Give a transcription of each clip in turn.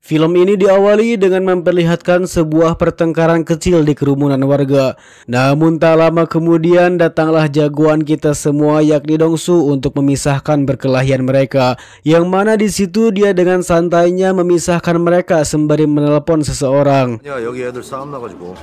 Film ini diawali dengan memperlihatkan sebuah pertengkaran kecil di kerumunan warga. Namun tak lama kemudian datanglah jagoan kita semua yakni Dongsu untuk memisahkan perkelahian mereka. Yang mana di situ dia dengan santainya memisahkan mereka sembari menelepon seseorang. 야, 여기 애들 싸움 나가지고.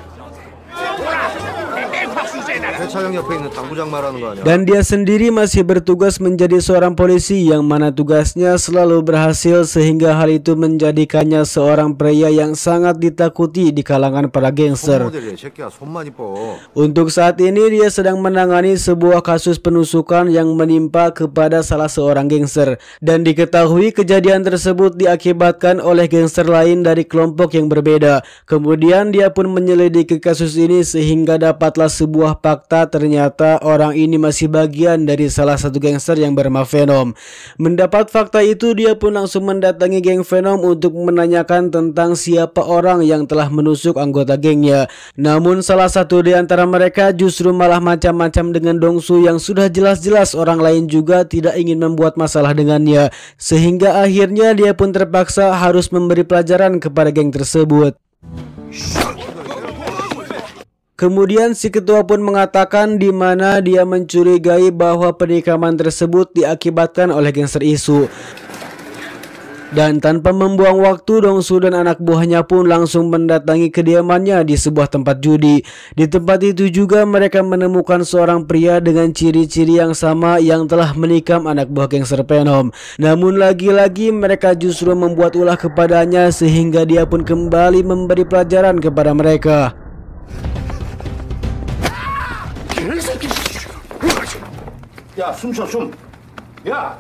회차장 옆에 있는 당구장 말하는 거 아니야? Dan dia sendiri masih bertugas menjadi seorang polisi yang mana tugasnya selalu berhasil sehingga hal itu menjadikannya seorang pria yang sangat ditakuti di kalangan para gangster. 손모델이야, 새끼야. 손만 이뻐. Untuk saat ini dia sedang menangani sebuah kasus penusukan yang menimpa kepada salah seorang gangster. Dan diketahui kejadian tersebut diakibatkan oleh gangster lain dari kelompok yang berbeda. Kemudian dia pun menyelidiki kasus ini sehingga dapatlah sebuah fakta ternyata orang ini masih bagian dari salah satu gangster yang bernama Venom. Mendapat fakta itu dia pun langsung mendatangi geng Venom untuk menanyakan tentang siapa orang yang telah menusuk anggota gengnya. Namun salah satu di antara mereka justru malah macam-macam dengan Dongsu yang sudah jelas-jelas orang lain juga tidak ingin membuat masalah dengannya. Sehingga akhirnya dia pun terpaksa harus memberi pelajaran kepada geng tersebut. Kemudian si ketua pun mengatakan di mana dia mencurigai bahwa penikaman tersebut diakibatkan oleh gangster isu. Dan tanpa membuang waktu, Dongsu dan anak buahnya pun langsung mendatangi kediamannya di sebuah tempat judi. Di tempat itu juga mereka menemukan seorang pria dengan ciri-ciri yang sama yang telah menikam anak buah gangster Venom. Namun lagi-lagi mereka justru membuat ulah kepadanya sehingga dia pun kembali memberi pelajaran kepada mereka. 야, 숨 쉬어, 숨. 야!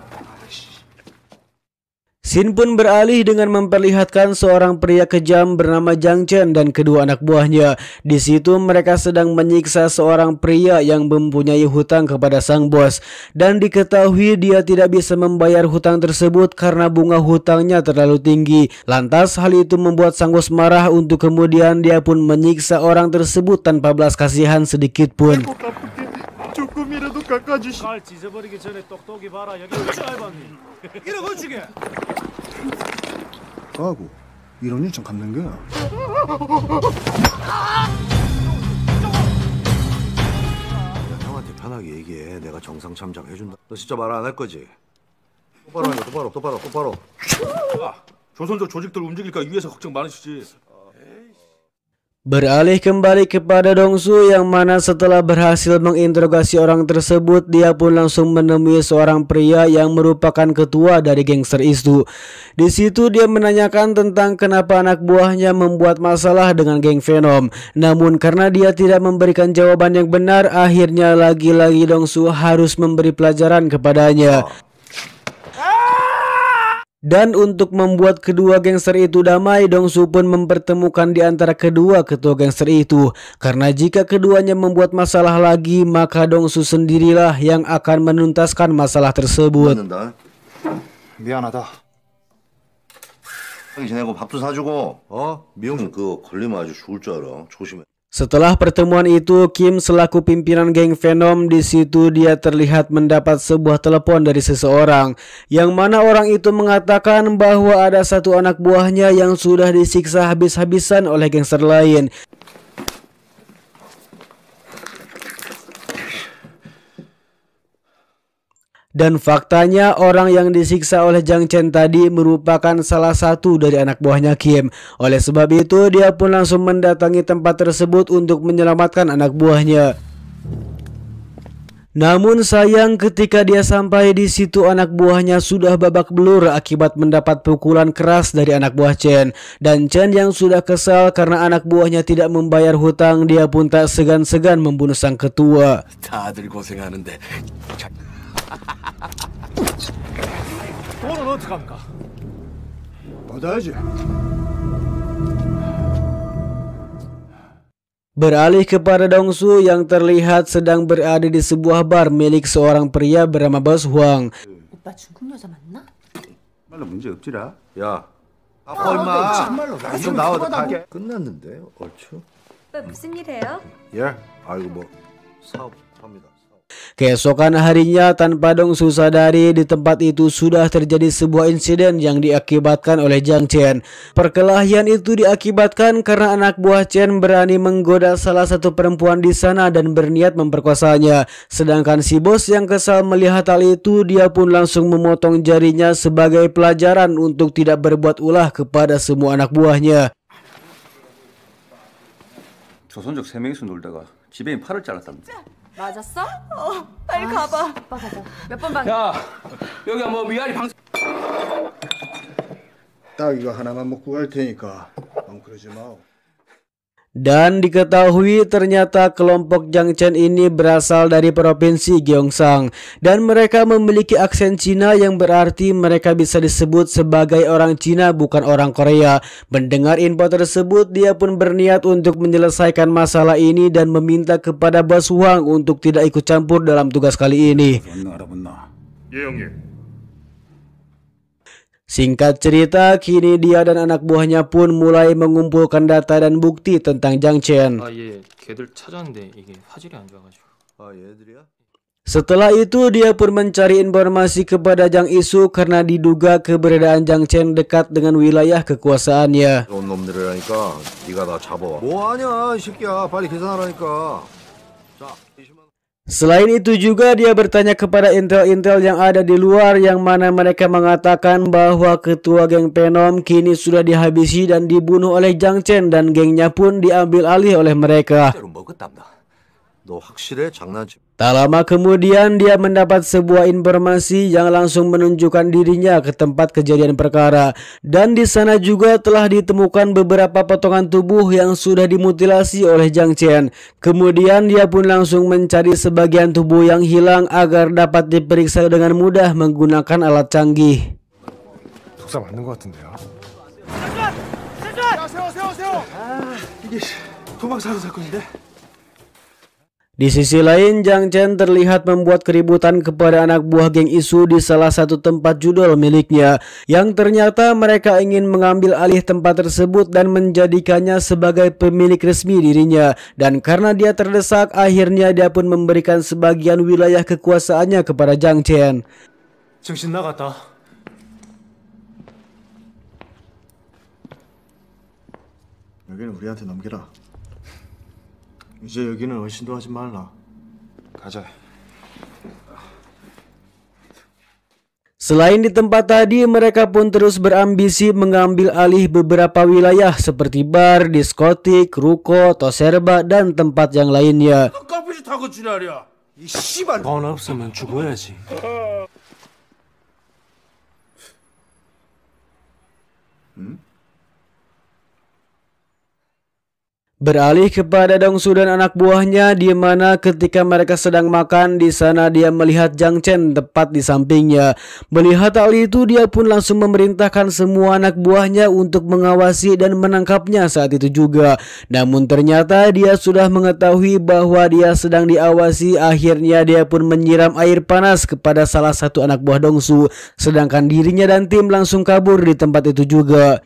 Scene pun beralih dengan memperlihatkan seorang pria kejam bernama Jang Chen dan kedua anak buahnya. Di situ mereka sedang menyiksa seorang pria yang mempunyai hutang kepada sang bos. Dan diketahui dia tidak bisa membayar hutang tersebut karena bunga hutangnya terlalu tinggi. Lantas hal itu membuat sang bos marah untuk kemudian dia pun menyiksa orang tersebut tanpa belas kasihan sedikit pun. 조금이라도 깎아주시. 날 찢어버리기 전에 똑똑히 봐라. 여기 왜 짧았니? 이러고 주게. 까고 이런 일 좀 갚는 거야. 형한테 편하게 얘기해. 내가 정상 참작해준다. 너 진짜 말 안 할 거지? 똑바로 하니까 똑바로. 야, 조선족 조직들 움직일까 위에서 걱정 많으시지. Beralih kembali kepada Dongsu yang mana setelah berhasil menginterogasi orang tersebut, dia pun langsung menemui seorang pria yang merupakan ketua dari gangster itu. Di situ dia menanyakan tentang kenapa anak buahnya membuat masalah dengan geng Venom. Namun karena dia tidak memberikan jawaban yang benar, akhirnya lagi-lagi Dongsu harus memberi pelajaran kepadanya. Dan untuk membuat kedua gangster itu damai, Dongsu pun mempertemukan di antara kedua ketua gangster itu. Karena jika keduanya membuat masalah lagi, maka Dongsu sendirilah yang akan menuntaskan masalah tersebut. 미안하다. 형이 지내고 밥도 사주고, 미용 그거 걸리면 아주 죽을 줄 알아. 조심해. Setelah pertemuan itu, Kim selaku pimpinan geng Venom di situ dia terlihat mendapat sebuah telepon dari seseorang, yang mana orang itu mengatakan bahwa ada satu anak buahnya yang sudah disiksa habis-habisan oleh gangster lain. Dan faktanya orang yang disiksa oleh Jang Chen tadi merupakan salah satu dari anak buahnya Kim. Oleh sebab itu dia pun langsung mendatangi tempat tersebut untuk menyelamatkan anak buahnya. Namun sayang ketika dia sampai di situ anak buahnya sudah babak belur akibat mendapat pukulan keras dari anak buah Chen. Dan Chen yang sudah kesal karena anak buahnya tidak membayar hutang, dia pun tak segan-segan membunuh sang ketua. 다들 고생하는데. 돈은 어떻게 합니까? 받아야지. Beralih kepada Dongsu yang terlihat sedang berada di sebuah bar milik seorang pria bernama Bos Huang. 오빠 중국 여자 맞나? 말로 문제 없지라. 야, 아빠 얼마? 참말로 좀 나와. 끝났는데 얼추. 오빠 무슨 일 해요? 예, 아이고 뭐 사업 합니다. Keesokan harinya, tanpa Dongsu sadari, di tempat itu sudah terjadi sebuah insiden yang diakibatkan oleh Jiang Chen. Perkelahian itu diakibatkan karena anak buah Chen berani menggoda salah satu perempuan di sana dan berniat memperkosanya. Sedangkan si bos yang kesal melihat hal itu, dia pun langsung memotong jarinya sebagai pelajaran untuk tidak berbuat ulah kepada semua anak buahnya. 조선족 3명이서 놀다가 지배인 팔을 잘랐답니다. 맞았어? 빨리 가봐. 오빠 가자. 몇 번 방? 야, 여기 뭐 위아리 방... 딱 이거 하나만 먹고 갈 테니까 너무 그러지 마. Dan diketahui ternyata kelompok Jiang Chen ini berasal dari provinsi Gyeongsang dan mereka memiliki aksen Cina yang berarti mereka bisa disebut sebagai orang Cina bukan orang Korea. Mendengar info tersebut, dia pun berniat untuk menyelesaikan masalah ini dan meminta kepada bos Huang untuk tidak ikut campur dalam tugas kali ini. 예 형님. Singkat cerita, kini dia dan anak buahnya pun mulai mengumpulkan data dan bukti tentang Jiang Chen. 예, 걔들 찾았는데 이게 화질이 안 좋아가지고. 얘들이야? Setelah itu, dia pun mencari informasi kepada Jiang Isu karena diduga keberadaan Jiang Chen dekat dengan wilayah kekuasaannya. 그런 놈들이라니까 네가 나 잡아. 뭐 하냐 이 새끼야. 빨리 계산하라니까. 자, 20만 원. Selain itu juga dia bertanya kepada intel-intel yang ada di luar, yang mana mereka mengatakan bahwa ketua geng Penom kini sudah dihabisi dan dibunuh oleh Jiang Chen dan gengnya pun diambil alih oleh mereka. 너 확실해? 장난치? Tak lama kemudian dia mendapat sebuah informasi yang langsung menunjukkan dirinya ke tempat kejadian perkara, dan di sana juga telah ditemukan beberapa potongan tubuh yang sudah dimutilasi oleh Jiang Chen. Kemudian dia pun langsung mencari sebagian tubuh yang hilang agar dapat diperiksa dengan mudah menggunakan alat canggih. 독사 맞는 것 같은데요. 이게 도망사는 사건인데? Di sisi lain, Jiang Chen terlihat membuat keributan kepada anak buah geng Isu di salah satu tempat judul miliknya, yang ternyata mereka ingin mengambil alih tempat tersebut dan menjadikannya sebagai pemilik resmi dirinya. Dan karena dia terdesak, akhirnya dia pun memberikan sebagian wilayah kekuasaannya kepada Jiang Chen. 정신 나갔다. 여기는 우리한테 넘기라. 이제 여기는 얼씬도 하지 말라. 가자. Selain di tempat tadi, mereka pun terus berambisi mengambil alih beberapa wilayah seperti bar, diskotik, ruko, toserba, dan tempat yang lainnya. 깜빡이 타고 지랄이야. 이 씨발. 돈 없으면 죽어야지. Beralih kepada Dongsu dan anak buahnya, di mana ketika mereka sedang makan di sana dia melihat Jiang Chen tepat di sampingnya. Melihat hal itu, dia pun langsung memerintahkan semua anak buahnya untuk mengawasi dan menangkapnya saat itu juga. Namun ternyata dia sudah mengetahui bahwa dia sedang diawasi. Akhirnya dia pun menyiram air panas kepada salah satu anak buah Dongsu, sedangkan dirinya dan tim langsung kabur di tempat itu juga.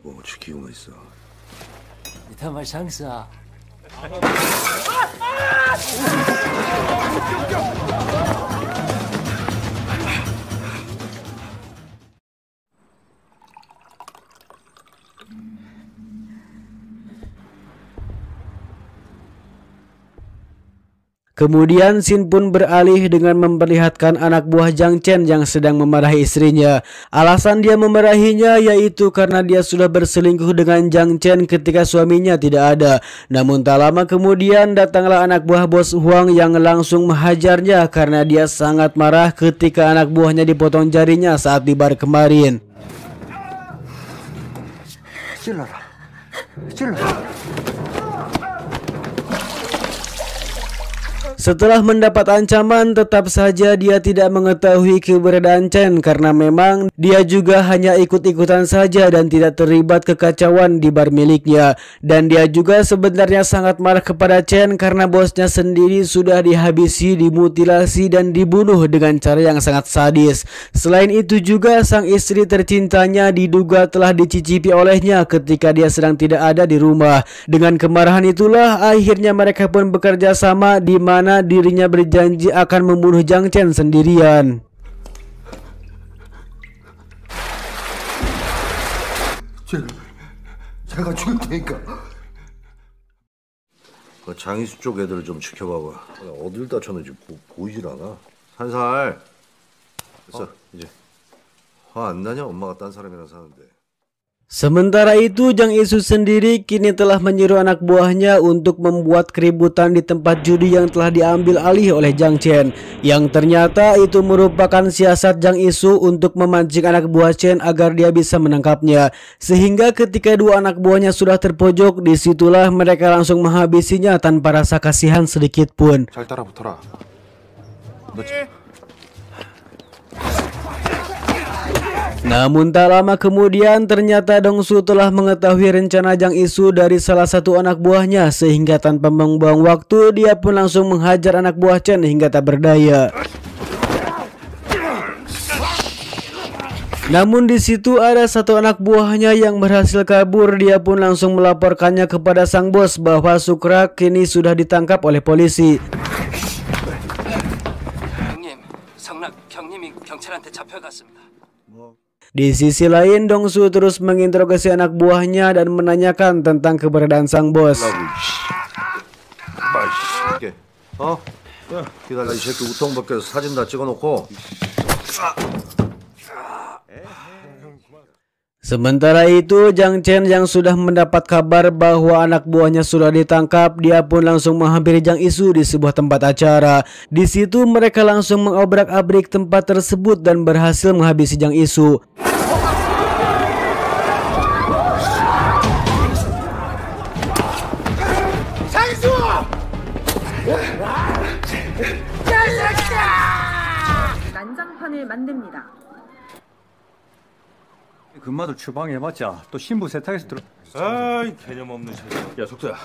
Kemudian Shin pun beralih dengan memperlihatkan anak buah Jiang Chen yang sedang memarahi istrinya. Alasan dia memarahinya yaitu karena dia sudah berselingkuh dengan Jiang Chen ketika suaminya tidak ada. Namun tak lama kemudian datanglah anak buah bos Huang yang langsung menghajarnya karena dia sangat marah ketika anak buahnya dipotong jarinya saat di bar kemarin. 찔러라. Setelah mendapat ancaman, tetap saja dia tidak mengetahui keberadaan Chen karena memang dia juga hanya ikut-ikutan saja dan tidak terlibat kekacauan di bar miliknya. Dan dia juga sebenarnya sangat marah kepada Chen karena bosnya sendiri sudah dihabisi, dimutilasi, dan dibunuh dengan cara yang sangat sadis. Selain itu juga sang istri tercintanya diduga telah dicicipi olehnya ketika dia sedang tidak ada di rumah. Dengan kemarahan itulah akhirnya mereka pun bekerja sama, di mana mana dirinya berjanji akan membunuh Jiang Chen sendirian. 제가 죽을 테니까. 그 장이수 쪽 애들을 좀 지켜봐봐. 어딜 다쳤는지 보이질 않아. 살살. 됐어, 이제. 화 안 나냐? 엄마가 딴 사람이랑 사는데. Sementara itu, Jiang Isu sendiri kini telah menyuruh anak buahnya untuk membuat keributan di tempat judi yang telah diambil alih oleh Jiang Chen. Yang ternyata itu merupakan siasat Jiang Isu untuk memancing anak buah Chen agar dia bisa menangkapnya. Sehingga ketika dua anak buahnya sudah terpojok, disitulah mereka langsung menghabisinya tanpa rasa kasihan sedikit pun. 잘 따라붙어라. Namun tak lama kemudian ternyata Dongsu telah mengetahui rencana Jiang Isu dari salah satu anak buahnya, sehingga tanpa membuang waktu dia pun langsung menghajar anak buah Chen hingga tak berdaya. Namun di situ ada satu anak buahnya yang berhasil kabur. Dia pun langsung melaporkannya kepada sang bos bahwa Sukra kini sudah ditangkap oleh polisi. 성락 경님이 경찰한테 잡혀갔습니다. Di sisi lain, Dongsu terus menginterogasi anak buahnya dan menanyakan tentang keberadaan sang bos. 기다려, 이 새끼 우통 벗겨서 사진 다 찍어놓고. Sementara itu, Jiang Chen yang sudah mendapat kabar bahwa anak buahnya sudah ditangkap, dia pun langsung menghampiri Jiang Isu di sebuah tempat acara. Di situ mereka langsung mengobrak-abrik tempat tersebut dan berhasil menghabisi Jiang Isu. 난장판을 만듭니다. 금마들 추방해봤자 또 신부 세탁에서 들어. 아이 개념 없는 새끼. 야 석도야,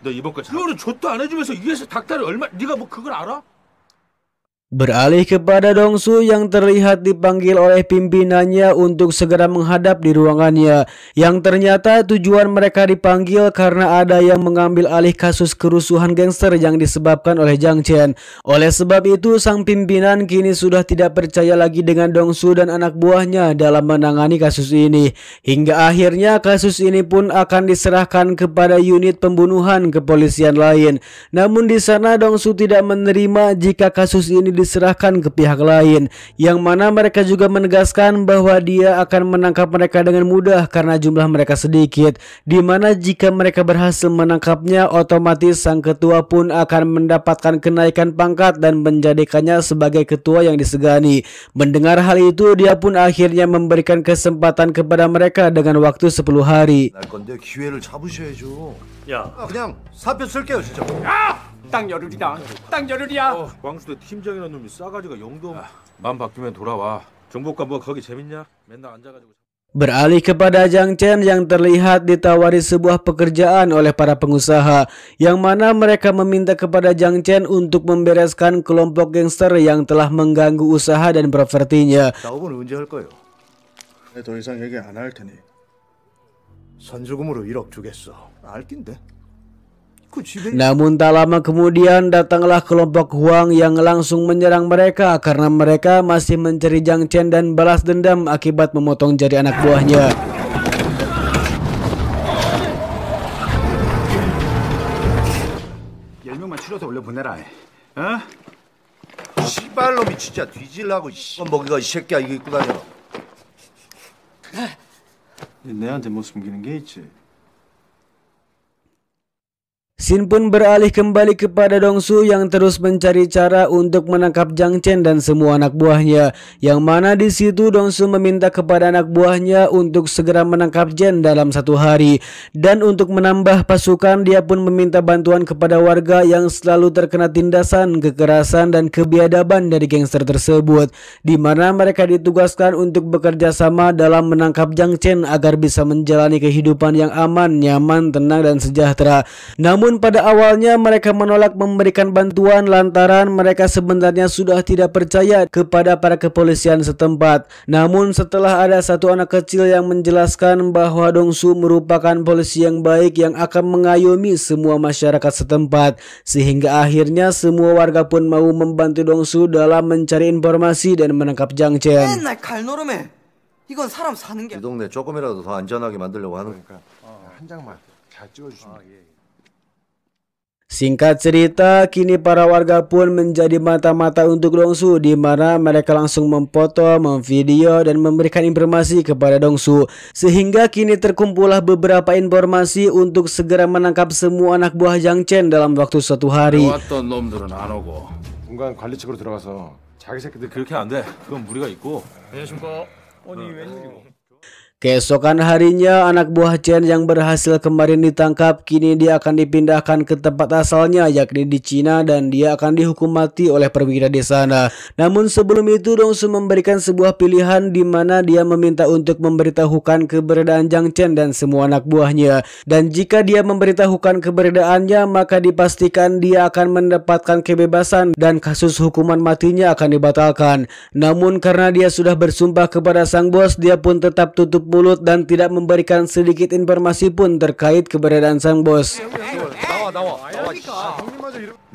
너 이번 거 너는 좆도 안 해주면서 위에서 닭다리 얼마? 네가 뭐 그걸 알아? Beralih kepada Dongsu yang terlihat dipanggil oleh pimpinannya untuk segera menghadap di ruangannya. Yang ternyata tujuan mereka dipanggil karena ada yang mengambil alih kasus kerusuhan gangster yang disebabkan oleh Jiang Chen. Oleh sebab itu, sang pimpinan kini sudah tidak percaya lagi dengan Dongsu dan anak buahnya dalam menangani kasus ini. Hingga akhirnya kasus ini pun akan diserahkan kepada unit pembunuhan kepolisian lain. Namun di sana Dongsu tidak menerima jika kasus ini diserahkan ke pihak lain, yang mana mereka juga menegaskan bahwa dia akan menangkap mereka dengan mudah karena jumlah mereka sedikit, di mana jika mereka berhasil menangkapnya, otomatis sang ketua pun akan mendapatkan kenaikan pangkat dan menjadikannya sebagai ketua yang disegani. Mendengar hal itu, dia pun akhirnya memberikan kesempatan kepada mereka dengan waktu 10 hari. 날 건데 기회를 잡으셔야죠. 야, 그냥 사표 쓸게요, 진짜. 땅 열흘이다. 땅 열흘이야. 광수대 팀장이라는 놈이 싸가지가 영도 마음 바뀌면 돌아와. 정보과 뭐 거기 재밌냐? 맨날 앉아가지고. Beralih kepada Jiang Chen yang terlihat ditawari sebuah pekerjaan oleh para pengusaha, yang mana mereka meminta kepada Jiang Chen untuk membereskan kelompok gangster yang telah mengganggu usaha dan propertinya. 작업은 언제 할 거예요? 더 이상 얘기 안 할 테니. 선주금으로 1억 주겠어. 알긴데. Namun tak lama kemudian datanglah kelompok Huang yang langsung menyerang mereka karena mereka masih mencari Jiang Chen dan balas dendam akibat memotong jari anak buahnya. 씨발놈이 진짜 뒤질라고 먹이가 이 새끼야 이거 입고 다녀. 내한테 뭐 숨기는 게 있지? Sin pun beralih kembali kepada Dongsu yang terus mencari cara untuk menangkap Jiang Chen dan semua anak buahnya. Yang mana di situ Dongsu meminta kepada anak buahnya untuk segera menangkap Chen dalam 1 hari. Dan untuk menambah pasukan, dia pun meminta bantuan kepada warga yang selalu terkena tindasan, kekerasan, dan kebiadaban dari gangster tersebut. Di mana mereka ditugaskan untuk bekerja sama dalam menangkap Jiang Chen agar bisa menjalani kehidupan yang aman, nyaman, tenang, dan sejahtera. Namun Namun pada awalnya mereka menolak memberikan bantuan lantaran mereka sebenarnya sudah tidak percaya kepada para kepolisian setempat. Namun setelah ada satu anak kecil yang menjelaskan bahwa Dongsu merupakan polisi yang baik yang akan mengayomi semua masyarakat setempat, sehingga akhirnya semua warga pun mau membantu Dongsu dalam mencari informasi dan menangkap Jang Chen. 맨날 칼노름해. 이건 사람 사는 게. 이 동네 조금이라도 더 안전하게 만들려고 하는 거니까 한 장만 잘 찍어주시면. Singkat cerita, kini para warga pun menjadi mata-mata untuk Dongsu, di mana mereka langsung memfoto, memvideo, dan memberikan informasi kepada Dongsu. Sehingga kini terkumpullah beberapa informasi untuk segera menangkap semua anak buah Jang Chen dalam waktu 1 hari. 왔던 놈들은 안 오고 중간 관리직으로 들어가서 자기 새끼들 그렇게 안 돼. 그건 무리가 있고. 안녕하십니까. 아니 웬일이고. Keesokan harinya, anak buah Chen yang berhasil kemarin ditangkap, kini dia akan dipindahkan ke tempat asalnya, yakni di Cina, dan dia akan dihukum mati oleh perwira di sana. Namun sebelum itu, Dongsu memberikan sebuah pilihan di mana dia meminta untuk memberitahukan keberadaan Jang Chen dan semua anak buahnya. Dan jika dia memberitahukan keberadaannya, maka dipastikan dia akan mendapatkan kebebasan dan kasus hukuman matinya akan dibatalkan. Namun karena dia sudah bersumpah kepada sang bos, dia pun tetap tutup mulut dan tidak memberikan sedikit informasi pun terkait keberadaan sang bos.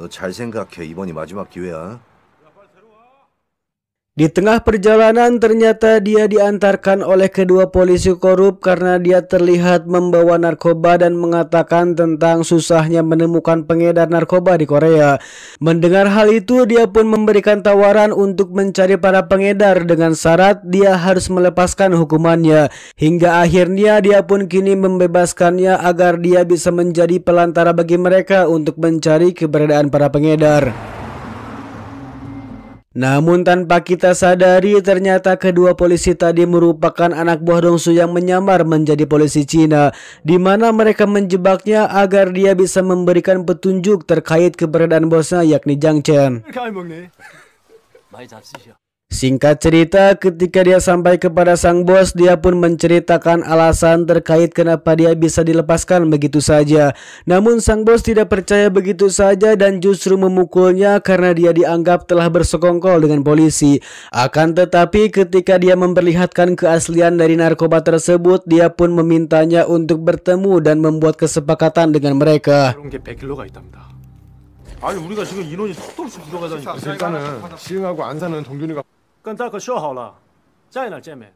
너 잘 생각해. 이번이 마지막 기회야. Di tengah perjalanan ternyata dia diantarkan oleh kedua polisi korup karena dia terlihat membawa narkoba dan mengatakan tentang susahnya menemukan pengedar narkoba di Korea. Mendengar hal itu, dia pun memberikan tawaran untuk mencari para pengedar dengan syarat dia harus melepaskan hukumannya. Hingga akhirnya dia pun kini membebaskannya agar dia bisa menjadi pelantara bagi mereka untuk mencari keberadaan para pengedar. Namun tanpa kita sadari, ternyata kedua polisi tadi merupakan anak buah Dongsu yang menyamar menjadi polisi Cina, di mana mereka menjebaknya agar dia bisa memberikan petunjuk terkait keberadaan bosnya, yakni Jang Chen. Singkat cerita, ketika dia sampai kepada sang bos, dia pun menceritakan alasan terkait kenapa dia bisa dilepaskan begitu saja. Namun sang bos tidak percaya begitu saja dan justru memukulnya karena dia dianggap telah bersekongkol dengan polisi. Akan tetapi ketika dia memperlihatkan keaslian dari narkoba tersebut, dia pun memintanya untuk bertemu dan membuat kesepakatan dengan mereka. 그런 게 100kg가 있답니다. 아니 우리가 지금 인원이 속도 없이 들어가자니까. 일단은 시흥하고 안산은 동균이가 跟大哥说好了，在哪见面？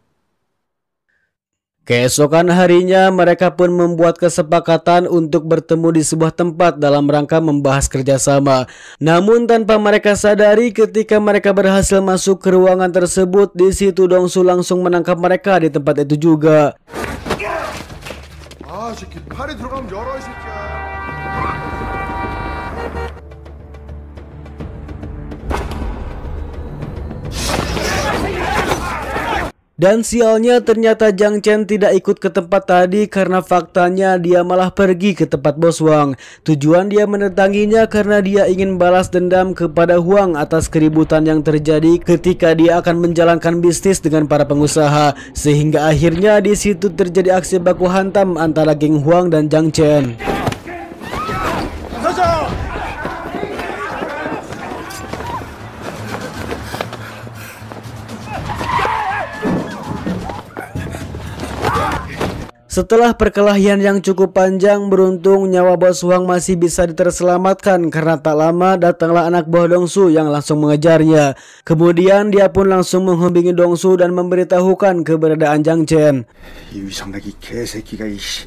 Keesokan harinya mereka pun membuat kesepakatan untuk bertemu di sebuah tempat dalam rangka membahas kerjasama. Namun tanpa mereka sadari, ketika mereka berhasil masuk ke ruangan tersebut, di situ Dongsu langsung menangkap mereka di tempat itu juga. 아, 새끼 팔에 들어가면 열어 이 새끼야. Dan sialnya ternyata Jang Chen tidak ikut ke tempat tadi karena faktanya dia malah pergi ke tempat bos Huang. Tujuan dia mendatanginya karena dia ingin balas dendam kepada Huang atas keributan yang terjadi ketika dia akan menjalankan bisnis dengan para pengusaha. Sehingga akhirnya di situ terjadi aksi baku hantam antara geng Huang dan Jang Chen. Setelah perkelahian yang cukup panjang, beruntung nyawa bos Huang masih bisa terselamatkan karena tak lama datanglah anak buah Dongsu yang langsung mengejarnya. Kemudian dia pun langsung menghubungi Dongsu dan memberitahukan keberadaan Jang Chen. 이 위상나기 개새끼가 이씨.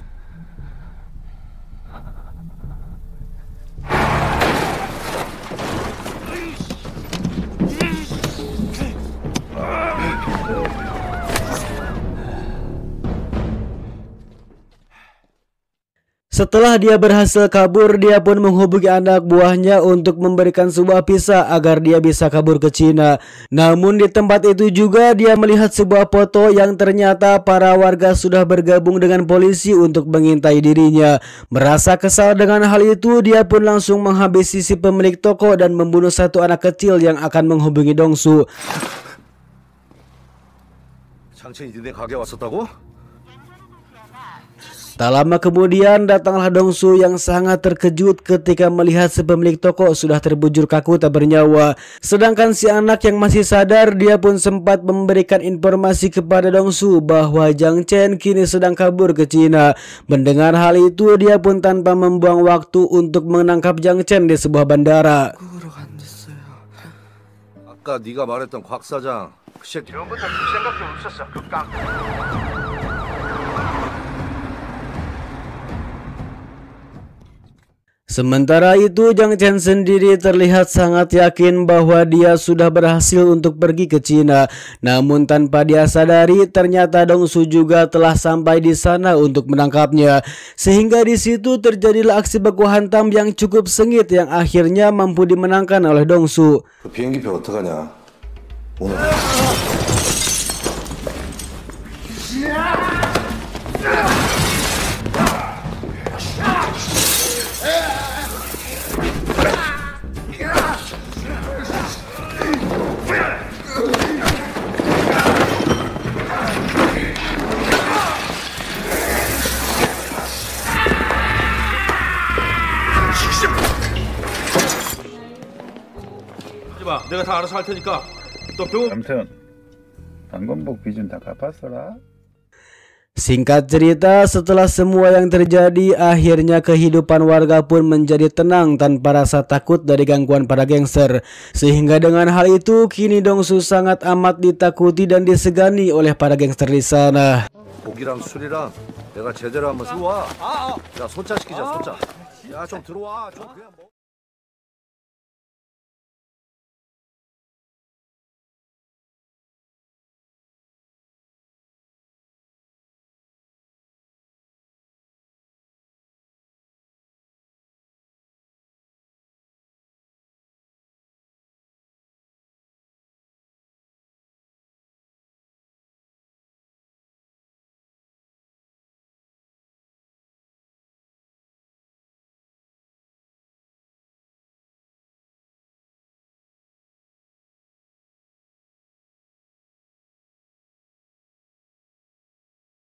Setelah dia berhasil kabur, dia pun menghubungi anak buahnya untuk memberikan sebuah visa agar dia bisa kabur ke Cina. Namun di tempat itu juga dia melihat sebuah foto yang ternyata para warga sudah bergabung dengan polisi untuk mengintai dirinya. Merasa kesal dengan hal itu, dia pun langsung menghabisi si pemilik toko dan membunuh satu anak kecil yang akan menghubungi Dongsu. 장첸이 니네 가게 왔었다고? Tak lama kemudian datanglah Dongsu yang sangat terkejut ketika melihat si pemilik toko sudah terbujur kaku tak bernyawa. Sedangkan si anak yang masih sadar, dia pun sempat memberikan informasi kepada Dongsu bahwa Jiang Chen kini sedang kabur ke Cina. Mendengar hal itu, dia pun tanpa membuang waktu untuk menangkap Jiang Chen di sebuah bandara. 아까 네가 말했던 곽 사장 그 새끼 처음부터 그 생각도 없었어. 그 깡. Sementara itu, Jiang Chen sendiri terlihat sangat yakin bahwa dia sudah berhasil untuk pergi ke Cina. Namun tanpa dia sadari, ternyata Dongsu juga telah sampai di sana untuk menangkapnya. Sehingga di situ terjadilah aksi baku hantam yang cukup sengit yang akhirnya mampu dimenangkan oleh Dongsu. 그 비행기표 어떡하냐 오늘 내가 다 알아서 할 테니까 또 병원. 아무튼 당건복 비준 다 갚았어라. Singkat cerita, setelah semua yang terjadi, akhirnya kehidupan warga pun menjadi tenang tanpa rasa takut dari gangguan para gangster. Sehingga dengan hal itu, kini Dongsu sangat amat ditakuti dan disegani oleh para gangster di sana. 고기랑 술이랑 내가 제대로 한번 와. 야 소짜 시키자 소짜. 야 좀 들어와 좀 그냥.